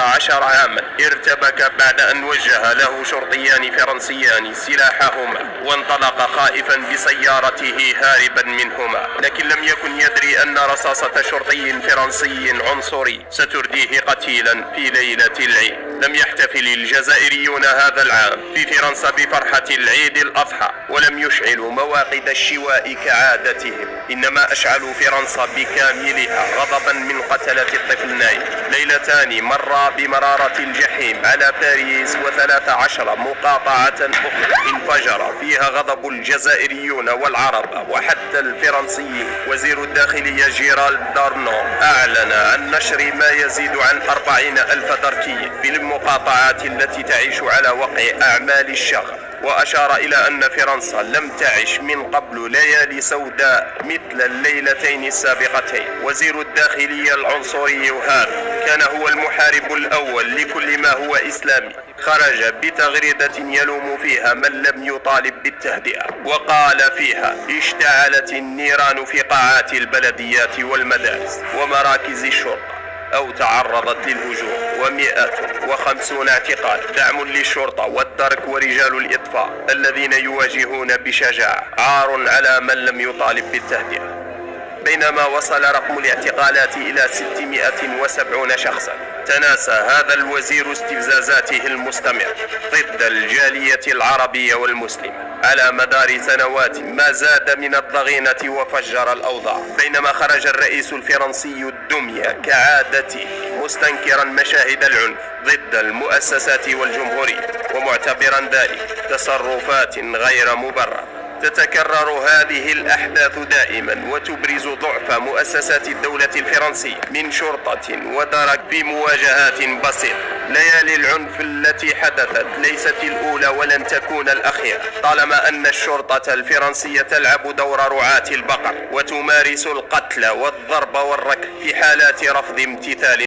10 عاما ارتبك بعد أن وجه له شرطيان فرنسيان سلاحهما وانطلق خائفا بسيارته هاربا منهما، لكن لم يكن يدري أن رصاصة شرطي فرنسي عنصري سترديه قتيلا في ليلة العيد. لم يحتفل الجزائريون هذا العام في فرنسا بفرحة العيد الأضحى، ولم يشعلوا مواقد الشواء كعادتهم، إنما أشعلوا فرنسا بكاملها غضبا من قتلة الطفل نايف. ليلتان مرا بمرارة الجحيم على باريس، و13 مقاطعة أخرى انفجر فيها غضب الجزائريون والعرب وحتى الفرنسيين. وزير الداخلية جيرالد دارنون أعلن عن نشر ما يزيد عن 40,000 دركي في المقاطعات التي تعيش على وقع أعمال الشغب، وأشار إلى أن فرنسا لم تعش من قبل ليالي سوداء مثل الليلتين السابقتين. وزير الداخلية العنصري هذا كان هو المحارب الأول لكل ما هو إسلامي، خرج بتغريدة يلوم فيها من لم يطالب بالتهدئة، وقال فيها: اشتعلت النيران في قاعات البلديات والمدارس ومراكز الشرطة أو تعرضت للهجوم، و150 اعتقال. دعم للشرطة والدرك ورجال الإطفاء الذين يواجهون بشجاعة، عار على من لم يطالب بالتهدئة. بينما وصل رقم الاعتقالات إلى 670 شخصا، تناسى هذا الوزير استفزازاته المستمرة ضد الجالية العربية والمسلمة على مدار سنوات ما زاد من الضغينة وفجر الأوضاع. بينما خرج الرئيس الفرنسي الدمية كعادته مستنكرا مشاهد العنف ضد المؤسسات والجمهورية، ومعتبرا ذلك تصرفات غير مبررة. تتكرر هذه الأحداث دائما وتبرز ضعف مؤسسات الدولة الفرنسية من شرطة ودرك في مواجهات بسيطة. ليالي العنف التي حدثت ليست الأولى ولن تكون الأخيرة، طالما أن الشرطة الفرنسية تلعب دور رعاة البقر وتمارس القتل والضرب والركب في حالات رفض امتثال